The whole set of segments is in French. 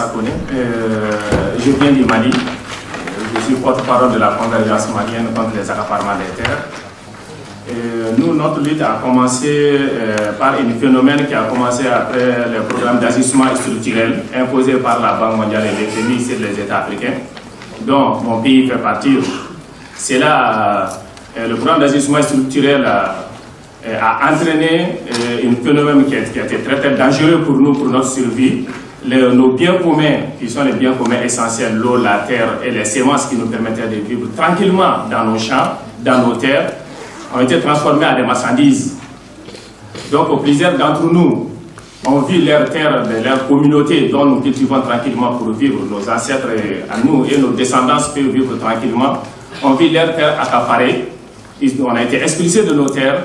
Sakone. Je viens du Mali. Je suis porte-parole de la convergence malienne contre les accaparements des terres. Nous, notre lutte a commencé par un phénomène qui a commencé après le programme d'ajustement structurel imposé par la Banque mondiale et les FMI sur les États africains, dont mon pays fait partie. C'est là, le programme d'ajustement structurel a entraîné un phénomène qui a été très dangereux pour nous, pour notre survie. Nos biens communs, qui sont les biens communs essentiels, l'eau, la terre et les semences qui nous permettaient de vivre tranquillement dans nos champs, dans nos terres, ont été transformés en des marchandises. Donc, plusieurs d'entre nous ont vu leurs terres, leur communauté dont nous cultivons tranquillement pour vivre. Nos ancêtres, à nous et nos descendants peuvent vivre tranquillement, ont vu leurs terres accaparées. On a été expulsés de nos terres.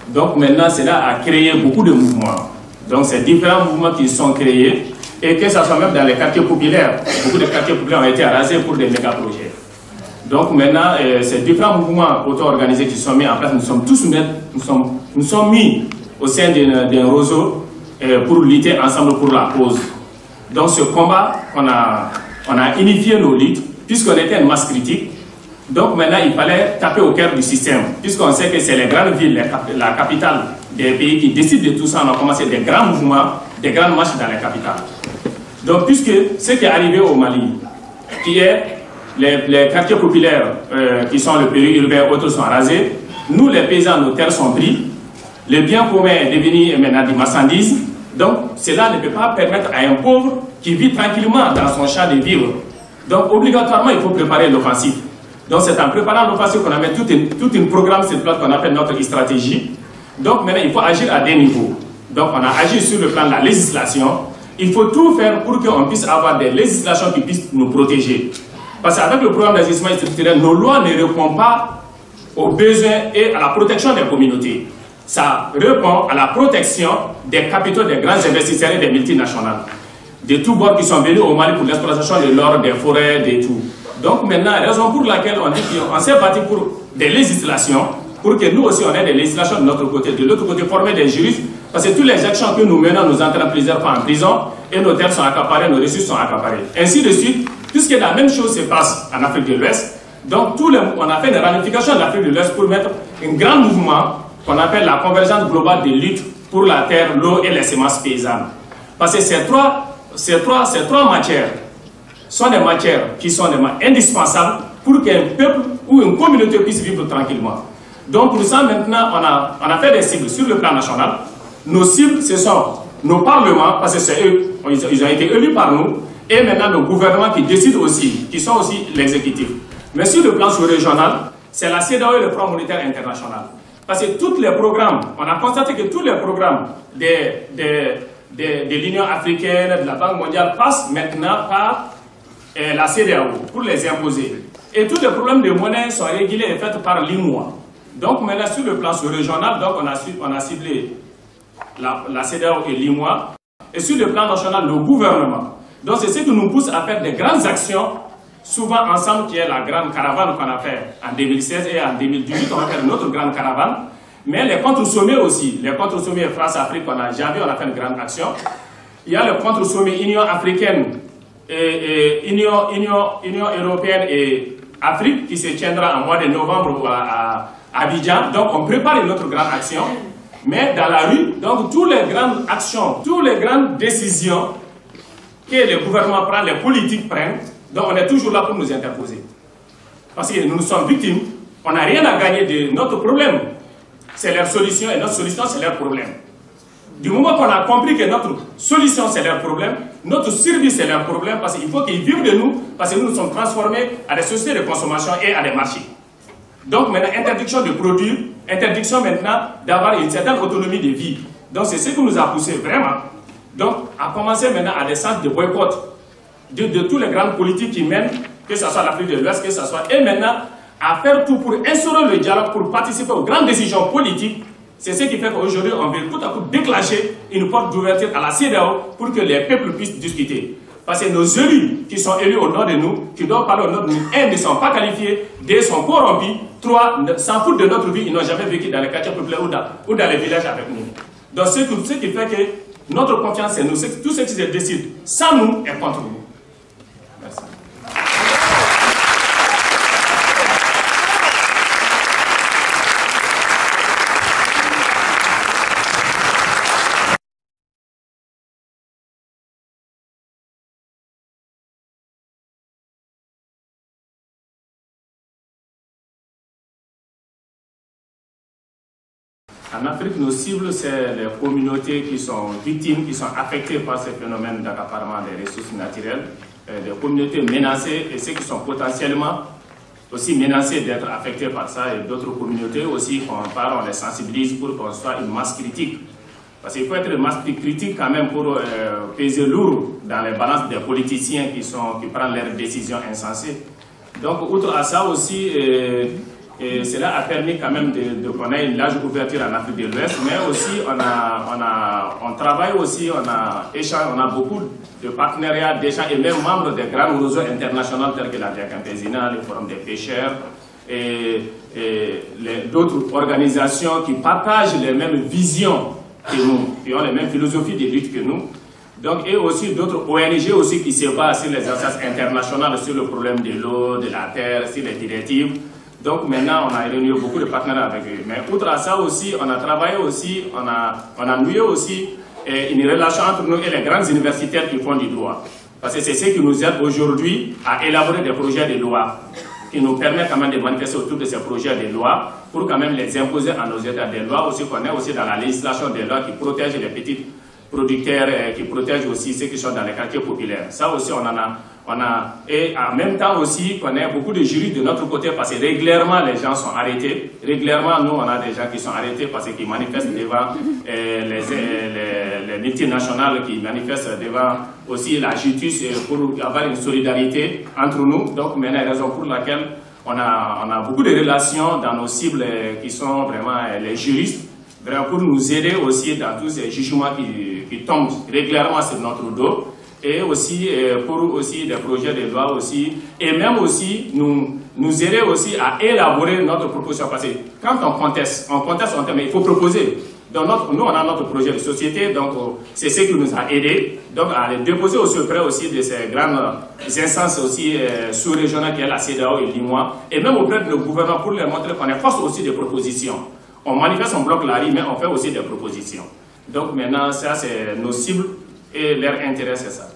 Donc, maintenant, cela a créé beaucoup de mouvements. Donc, c'est différents mouvements qui sont créés. Et que ça soit même dans les quartiers populaires. Beaucoup de quartiers populaires ont été rasés pour des méga-projets. Donc maintenant, ces différents mouvements auto-organisés qui sont mis en place, nous sommes tous nous sommes mis au sein d'un réseau pour lutter ensemble pour la cause. Donc ce combat, on a unifié nos luttes, puisqu'on était une masse critique. Donc maintenant, il fallait taper au cœur du système, puisqu'on sait que c'est les grandes villes, la capitale des pays qui décident de tout ça. On a commencé des grands mouvements, des grandes marches dans les capitales. Donc, puisque ce qui est arrivé au Mali, qui est les quartiers populaires qui sont le périurbain, autres sont rasés, nous les paysans, nos terres sont pris, le bien commun est devenu maintenant des marchandises, donc cela ne peut pas permettre à un pauvre qui vit tranquillement dans son champ de vivre. Donc, obligatoirement, il faut préparer l'offensive. Donc, c'est en préparant l'offensive qu'on a mis tout un programme sur place qu'on appelle notre stratégie. Donc, maintenant, il faut agir à des niveaux. Donc, on a agi sur le plan de la législation. Il faut tout faire pour qu'on puisse avoir des législations qui puissent nous protéger. Parce qu'avec le programme d'ajustement structurel, nos lois ne répondent pas aux besoins et à la protection des communautés. Ça répond à la protection des capitaux des grands investisseurs et des multinationales. De tous bords qui sont venus au Mali pour l'exploitation de l'or, des forêts, de tout. Donc maintenant, raison pour laquelle on dit qu'on s'est battu pour des législations, pour que nous aussi on ait des législations de notre côté. De l'autre côté, former des juristes, parce que toutes les actions que nous menons nous entraînent plusieurs fois en prison, et nos terres sont accaparées, nos ressources sont accaparées. Ainsi de suite, puisque la même chose se passe en Afrique de l'Ouest, donc on a fait une ramification de l'Afrique de l'Ouest pour mettre un grand mouvement qu'on appelle la convergence globale de lutte pour la terre, l'eau et les semences paysannes. Parce que ces trois matières sont des matières qui sont indispensables pour qu'un peuple ou une communauté puisse vivre tranquillement. Donc pour ça, maintenant, on a fait des cibles sur le plan national. Nos cibles, ce sont nos parlements, parce que c'est eux, ils ont été élus par nous, et maintenant nos gouvernements qui décident aussi, qui sont aussi l'exécutif. Mais sur le plan sous-régional, c'est la CEDEAO et le Fonds monétaire international. Parce que tous les programmes, on a constaté que tous les programmes de l'Union africaine, de la Banque mondiale, passent maintenant par la CEDEAO pour les imposer. Et tous les problèmes de monnaie sont régulés et faits par l'IMOA. Donc maintenant sur le plan sous-régional, on a ciblé la CEDEAO et l'IMOA. Et sur le plan national, le gouvernement. Donc c'est ce qui nous pousse à faire des grandes actions, souvent ensemble, qui est la grande caravane qu'on a fait en 2016 et en 2018, on va faire une autre grande caravane. Mais les contre-sommets aussi, les contre-sommets France-Afrique, on a fait une grande action. Il y a le contre-sommet Union africaine, Union européenne et Afrique qui se tiendra en mois de novembre à Abidjan. Donc on prépare une autre grande action. Mais dans la rue, donc toutes les grandes actions, toutes les grandes décisions que le gouvernement prend, les politiques prennent, donc on est toujours là pour nous interposer. Parce que nous sommes victimes, on n'a rien à gagner de notre problème. C'est leur solution et notre solution c'est leur problème. Du moment qu'on a compris que notre solution c'est leur problème, notre survie c'est leur problème, parce qu'il faut qu'ils vivent de nous, parce que nous nous sommes transformés à des sociétés de consommation et à des marchés. Donc maintenant, interdiction de produire, interdiction maintenant d'avoir une certaine autonomie de vie. Donc c'est ce qui nous a poussé vraiment. Donc à commencer maintenant à des centres de boycott de tous les grandes politiques qui mènent, que ce soit l'Afrique de l'Ouest, que ce soit, et maintenant à faire tout pour instaurer le dialogue, pour participer aux grandes décisions politiques. C'est ce qui fait qu'aujourd'hui on veut tout à coup déclencher une porte d'ouverture à la CEDEAO pour que les peuples puissent discuter. Parce que nos élus qui sont élus au nom de nous, qui doivent parler au nom de nous, un, ne sont pas qualifiés, deux, sont corrompus, trois, s'en foutent de notre vie, ils n'ont jamais vécu dans les quartiers populaires ou dans les villages avec nous. Donc ce qui fait que notre confiance, c'est nous, tout ce qui se décide sans nous est contre nous. En Afrique, nos cibles, c'est les communautés qui sont victimes, qui sont affectées par ces phénomènes d'accaparement des ressources naturelles, des communautés menacées et ceux qui sont potentiellement aussi menacés d'être affectés par ça, et d'autres communautés aussi, qu'on parle, on les sensibilise pour qu'on soit une masse critique. Parce qu'il faut être une masse critique quand même pour peser lourd dans les balances des politiciens qui prennent leurs décisions insensées. Donc, outre à ça aussi, cela a permis quand même qu'on ait une large ouverture en Afrique de l'Ouest, mais aussi on travaille aussi, on a beaucoup de partenariats déjà et même membres des grands réseaux internationaux tels que la Diacampésina, le Forum des pêcheurs et d'autres organisations qui partagent les mêmes visions que nous, qui ont les mêmes philosophies de lutte que nous. Donc, et aussi d'autres ONG aussi qui se basent sur les instances internationales sur le problème de l'eau, de la terre, sur les directives. Donc maintenant, on a réuni beaucoup de partenaires avec eux. Mais outre à ça aussi, on a travaillé aussi, on a noué aussi une relation entre nous et les grands universitaires qui font du droit. Parce que c'est ce qui nous aide aujourd'hui à élaborer des projets de loi qui nous permettent quand même de manifester autour de ces projets de loi pour quand même les imposer à nos États. Des lois aussi qu'on est aussi dans la législation des lois qui protègent les petits producteurs, qui protègent aussi ceux qui sont dans les quartiers populaires. Ça aussi, et en même temps aussi, qu'on ait beaucoup de juristes de notre côté parce que régulièrement les gens sont arrêtés. Régulièrement, nous, on a des gens qui sont arrêtés parce qu'ils manifestent devant les multinationales, qui manifestent devant aussi la justice pour avoir une solidarité entre nous. Donc, maintenant, la raison pour laquelle on a beaucoup de relations dans nos cibles qui sont vraiment les juristes, vraiment pour nous aider aussi dans tous ces jugements qui tombent régulièrement sur notre dos. Et aussi pour aussi des projets de loi aussi, et même aussi nous aider aussi à élaborer notre proposition, parce que quand on conteste, mais il faut proposer. Donc nous on a notre projet de société, donc c'est ce qui nous a aidés, donc à les déposer aussi auprès aussi de ces grandes instances aussi sous-régionales qui est la CEDEAO et l'IMOA, et même auprès de nos gouvernements pour leur montrer qu'on est force aussi de propositions. On manifeste, on bloque la rue, mais on fait aussi des propositions. Donc maintenant ça c'est nos cibles. Et leur intérêt, c'est ça.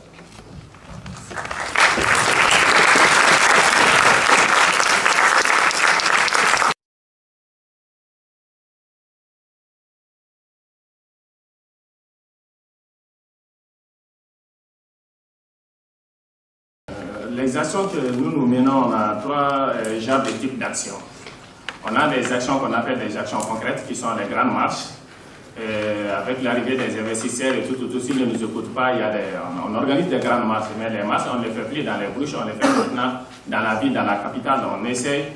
Les actions que nous menons, on a trois genres de types d'actions. On a des actions qu'on appelle des actions concrètes, qui sont les grandes marches. Avec l'arrivée des investisseurs et tout, s'ils ne nous écoutent pas, on organise des grandes marches, mais les marches, on ne les fait plus dans les bouches, on les fait maintenant dans la ville, dans la capitale. On essaie,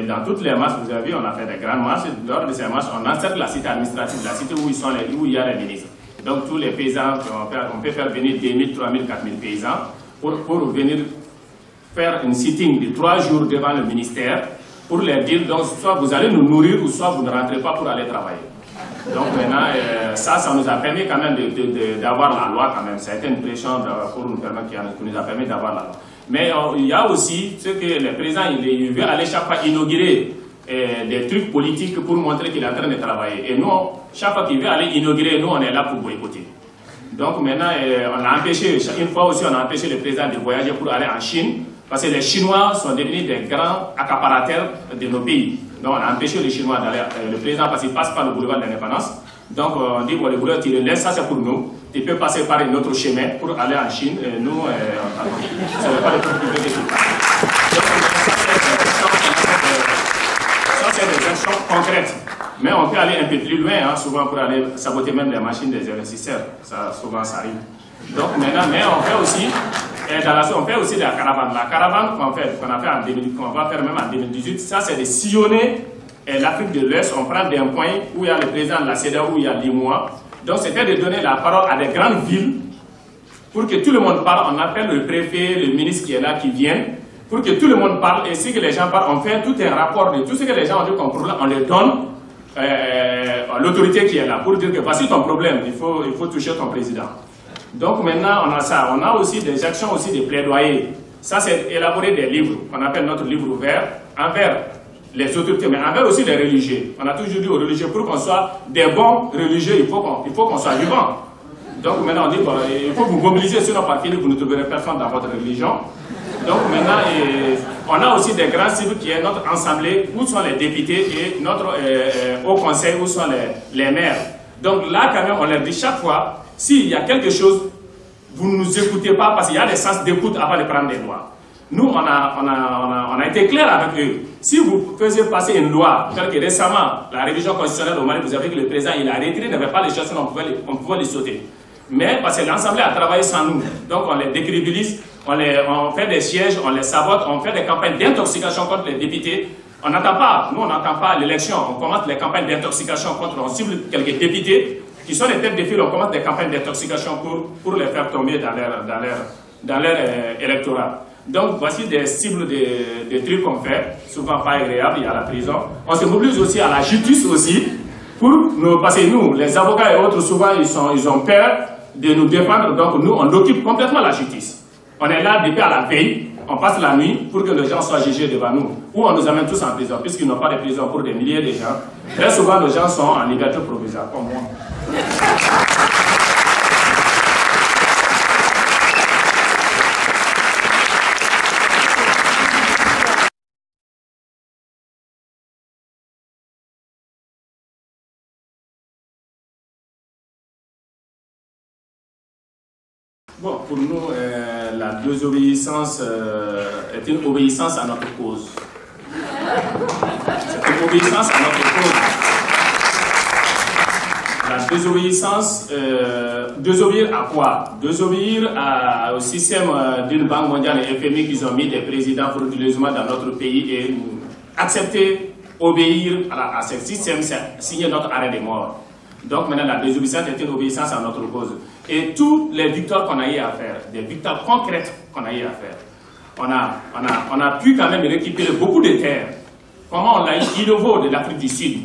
dans toutes les marches, vous avez vu, on a fait des grandes marches. Lors de ces marches, on encercle la cité administrative, la cité où il y a les ministres. Donc tous les paysans, on peut faire venir 2000, 3000, 4000 paysans pour venir faire une sitting de 3 jours devant le ministère pour leur dire, donc soit vous allez nous nourrir ou soit vous ne rentrez pas pour aller travailler. Donc maintenant, ça nous a permis quand même d'avoir la loi quand même. Ça a été une pression pour nous permettre, qui nous a permis d'avoir la loi. Mais il y a aussi ce que le président, il veut aller chaque fois inaugurer des trucs politiques pour montrer qu'il est en train de travailler. Et nous, chaque fois qu'il veut aller inaugurer, nous, on est là pour boycotter. Donc maintenant, on a empêché, une fois aussi, on a empêché le président de voyager pour aller en Chine, parce que les Chinois sont devenus des grands accaparateurs de nos pays. Donc on a empêché les Chinois d'aller, le président, parce qu'il passe par le boulevard de l'indépendance. Donc on dit, bon, le boulevard, tu le laisses, ça c'est pour nous. Tu peux passer par un autre chemin pour aller en Chine. Et nous, ça ne veut pas le privé de tout. Ça, c'est des actions concrètes. Mais on peut aller un peu plus loin, hein, souvent pour aller saboter même les machines des investisseurs. Ça, souvent, ça arrive. Donc maintenant, mais on fait aussi, on fait aussi de la caravane. La caravane qu'on va faire même en 2018, ça c'est de sillonner l'Afrique de l'Ouest. On prend des points où il y a le président de la CEDEAO, où il y a l'IMOA. Donc c'était de donner la parole à des grandes villes pour que tout le monde parle. On appelle le préfet, le ministre qui est là, qui viennent, pour que tout le monde parle. Et si que les gens parlent, on fait tout un rapport de tout ce que les gens ont dit comme problème, on le donne à l'autorité qui est là, pour dire que voici ton problème, il faut toucher ton président. Donc maintenant, on a ça. On a aussi des actions aussi de plaidoyer. Ça, c'est élaborer des livres, qu'on appelle notre livre ouvert, envers les autorités, mais envers aussi les religieux. On a toujours dit aux religieux, pour qu'on soit des bons religieux, il faut qu'on soit vivant. Donc maintenant, on dit, bon, il faut vous mobiliser, sinon par vous ne trouverez personne dans votre religion. Donc maintenant, on a aussi des grands cibles qui est notre assemblée, où sont les députés, et notre haut conseil, où sont les maires. Donc là, quand même, on leur dit chaque fois, s'il y a quelque chose, vous ne nous écoutez pas, parce qu'il y a des sens d'écoute avant de prendre des lois. Nous, on a été clair avec eux. Si vous faisiez passer une loi, telle que récemment, la révision constitutionnelle au Mali, vous avez vu que le président, il a retiré, il n'avait pas les choses, on pouvait les sauter. Mais parce que l'Assemblée a travaillé sans nous, donc on les décrédibilise, on fait des sièges, on les sabote, on fait des campagnes d'intoxication contre les députés. On n'attend pas, nous on n'attend pas l'élection, on commence les campagnes d'intoxication contre, on cible quelques députés qui sont les têtes de file, on commence des campagnes d'intoxication pour les faire tomber dans leur électorat. Donc voici des cibles des trucs qu'on fait, souvent pas agréables, il y a la prison. On se mobilise aussi à la justice aussi, parce que nous, les avocats et autres, souvent ils ont peur de nous défendre, donc nous on occupe complètement la justice. On est là depuis à la veille, on passe la nuit pour que les gens soient jugés devant nous, ou on nous amène tous en prison, puisqu'ils n'ont pas de prison pour des milliers de gens. Très souvent, les gens sont en liberté provisoire, comme moi. Bon, pour nous, la désobéissance est une obéissance à notre cause. C'est une obéissance à notre cause. La désobéissance, désobéir à quoi? Désobéir au système d'une banque mondiale et FMI qu'ils ont mis des présidents frauduleusement dans notre pays et accepter, obéir à ce système, c'est signer notre arrêt de mort. Donc maintenant, la désobéissance est une obéissance à notre cause. Et toutes les victoires qu'on a eu à faire, des victoires concrètes qu'on a eu à faire, on a pu quand même récupérer beaucoup de terres. Comment on l'a eu? Ilovo de l'Afrique du Sud.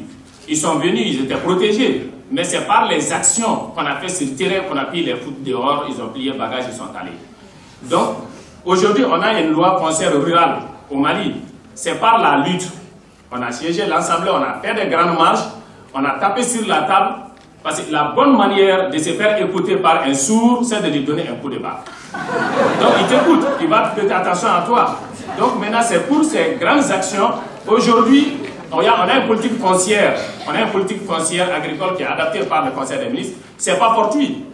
Ils sont venus, ils étaient protégés. Mais c'est par les actions qu'on a fait sur le terrain qu'on a pu les foutre dehors, ils ont plié bagages, ils sont allés. Donc, aujourd'hui, on a une loi foncière rurale au Mali. C'est par la lutte. On a siégé l'Assemblée, on a fait des grandes marches, on a tapé sur la table. Parce que la bonne manière de se faire écouter par un sourd, c'est de lui donner un coup de barre. Donc il t'écoute, il va prêter attention à toi. Donc maintenant, c'est pour ces grandes actions. Aujourd'hui, on a une politique foncière. On a une politique foncière agricole qui est adaptée par le Conseil des ministres. Ce n'est pas fortuit.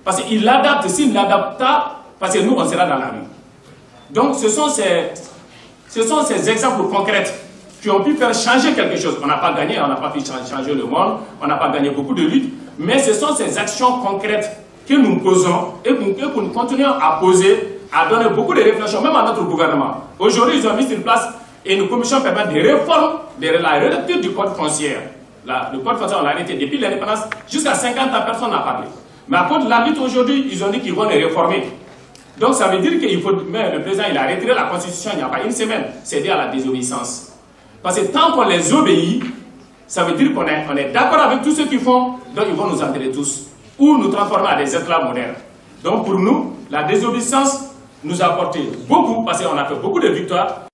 Parce qu'il l'adapte. S'il ne l'adapte pas, parce que nous, on sera dans la rue. Donc ce sont ces exemples concrets qui ont pu faire changer quelque chose. On n'a pas gagné, on n'a pas pu changer le monde, on n'a pas gagné beaucoup de luttes, mais ce sont ces actions concrètes que nous posons et que nous continuons à poser, à donner beaucoup de réflexions, même à notre gouvernement. Aujourd'hui, ils ont mis sur place une commission permettant des réformes de la relecture du code foncier. Le code foncier, on l'a arrêté depuis l'indépendance, jusqu'à 50 ans, personne n'a parlé. Mais à cause de la lutte aujourd'hui, ils ont dit qu'ils vont les réformer. Donc ça veut dire qu'il faut, mais le président il a retiré la constitution il n'y a pas une semaine, c'est dû à la désobéissance. Parce que tant qu'on les obéit, ça veut dire qu'on est d'accord avec tout ce qu'ils font, donc ils vont nous enterrer tous, ou nous transformer en des esclaves modernes. Donc pour nous, la désobéissance nous a apporté beaucoup, parce qu'on a fait beaucoup de victoires.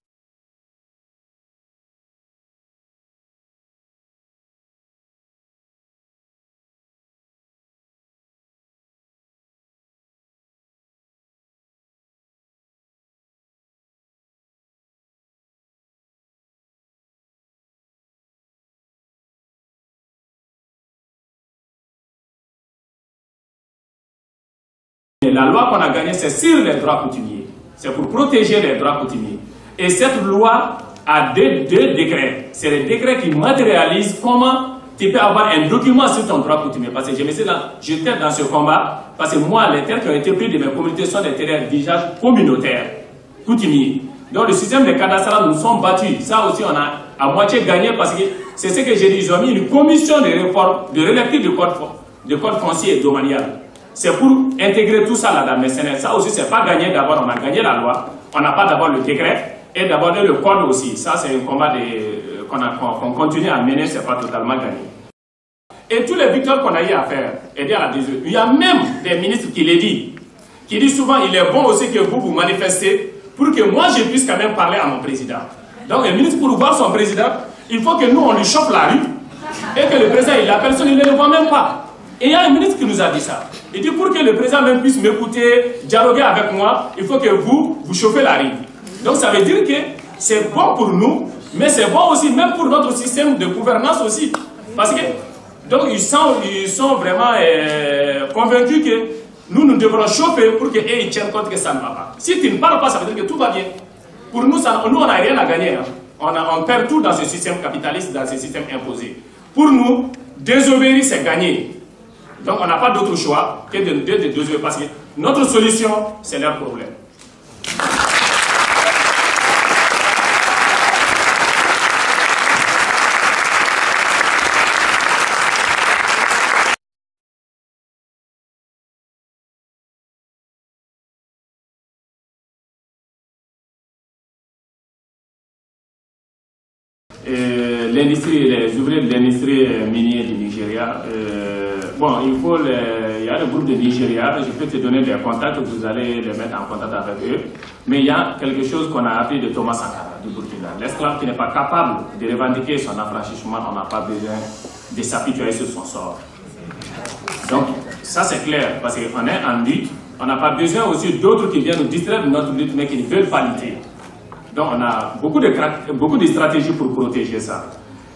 La loi qu'on a gagnée, c'est sur les droits coutumiers. C'est pour protéger les droits coutumiers. Et cette loi a deux décrets. C'est les décrets qui matérialisent comment tu peux avoir un document sur ton droit coutumier. Parce que j'étais dans ce combat, parce que moi, les terres qui ont été prises de mes communautés sont des terres d'usage communautaire, coutumier. Donc le système de cadastre, nous sommes battus. Ça aussi, on a à moitié gagné parce que c'est ce que j'ai dit. Ils ont mis une commission de réforme, de relecture du code foncier et domanial. C'est pour intégrer tout ça là-dedans. Mais ça aussi, c'est pas gagné. D'abord, on a gagné la loi. On n'a pas d'abord le décret. Et d'abord le code aussi. Ça, c'est un combat qu'on continue à mener. C'est pas totalement gagné. Et tous les victoires qu'on a eu à faire, aider à la désolation. Il y a même des ministres qui le disent. Qui disent souvent, il est bon aussi que vous manifestez pour que moi, je puisse quand même parler à mon président. Donc, le ministre, pour voir son président, il faut que nous, on lui chope la rue. Et que le président, il l'appelle, il ne le voit même pas. Et il y a un ministre qui nous a dit ça. Il dit pour que le président même puisse m'écouter, dialoguer avec moi, il faut que vous chauffez la rive. Donc ça veut dire que c'est bon pour nous, mais c'est bon aussi même pour notre système de gouvernance aussi. Parce que donc ils sont vraiment convaincus que nous devrons chauffer pour qu'ils tiennent compte que ça ne va pas. Si tu ne parles pas, ça veut dire que tout va bien. Pour nous, on n'a rien à gagner. Hein. On perd tout dans ce système capitaliste, dans ce système imposé. Pour nous, désobéir, c'est gagner. Donc on n'a pas d'autre choix que de désobéir parce que notre solution, c'est leur problème. L'industrie, les ouvriers de l'industrie minière du Nigeria, bon, il y a le groupe de Nigeria, je peux te donner des contacts, vous allez les mettre en contact avec eux, mais il y a quelque chose qu'on a appris de Thomas Sankara du Burkina. L'esclave qui n'est pas capable de revendiquer son affranchissement, on n'a pas besoin de s'apitoyer sur son sort. Donc, ça c'est clair, parce qu'on est en lutte, on n'a pas besoin aussi d'autres qui viennent nous distraire de notre lutte, mais qui ne veulent pas lutter. Donc on a beaucoup de stratégies pour protéger ça.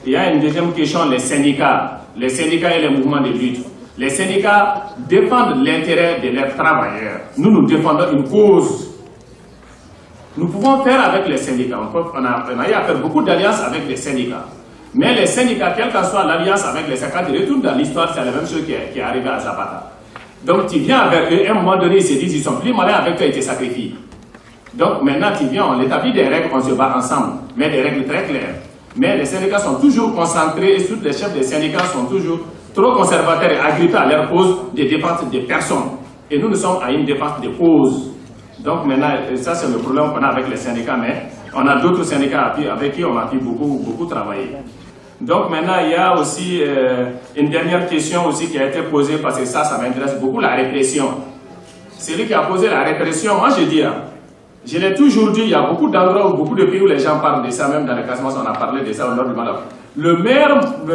Il y a une deuxième question, les syndicats et les mouvements de lutte. Les syndicats défendent l'intérêt de leurs travailleurs. Nous défendons une cause. Nous pouvons faire avec les syndicats. On a eu à faire beaucoup d'alliances avec les syndicats. Mais les syndicats, quelle que soit l'alliance avec les syndicats, de retour dans l'histoire, c'est la même chose qui est arrivée à Zapata. Donc tu viens avec eux, à un moment donné, ils se disent, ils sont plus malins avec toi, ils te sacrifient. Donc maintenant tu viens, on établit des règles, on se bat ensemble, mais des règles très claires. Mais les syndicats sont toujours concentrés, et tous les chefs des syndicats sont toujours trop conservateurs et agrippés à leur cause de défense des personnes. Et nous sommes à une défense des causes. Donc maintenant, ça c'est le problème qu'on a avec les syndicats, mais on a d'autres syndicats avec qui on a pu beaucoup travailler. Donc maintenant, il y a aussi une dernière question aussi qui a été posée, parce que ça m'intéresse beaucoup, la répression. Celui qui a posé la répression, moi je dis, je l'ai toujours dit, il y a beaucoup d'endroits, beaucoup de pays où les gens parlent de ça, même dans les Casamance, on a parlé de ça au nord du Malawi. Le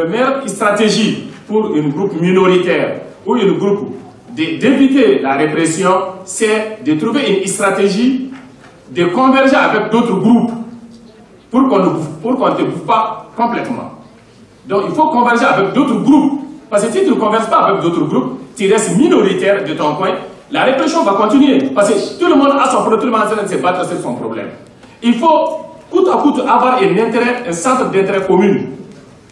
meilleure stratégie pour une groupe minoritaire ou une groupe d'éviter la répression, c'est de trouver une stratégie de converger avec d'autres groupes pour qu'on ne te bouffe pas complètement. Donc il faut converger avec d'autres groupes, parce que si tu ne converges pas avec d'autres groupes, tu restes minoritaire de ton coin. La répression va continuer, parce que tout le monde a son problème, tout le monde est en train de se battre sur son problème. Il faut, coûte à coûte, avoir un centre d'intérêt commun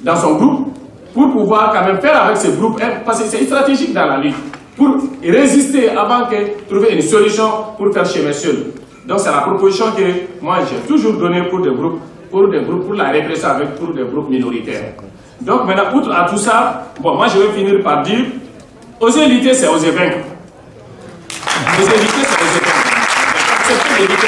dans son groupe, pour pouvoir quand même faire avec ce groupe, parce que c'est stratégique dans la lutte, pour résister avant que trouver une solution pour faire chemin seul. Donc c'est la proposition que moi j'ai toujours donnée pour la répression pour des groupes minoritaires. Donc maintenant, outre à tout ça, bon, moi je vais finir par dire, oser lutter, c'est oser vaincre. Les éviter, c'est les éviter.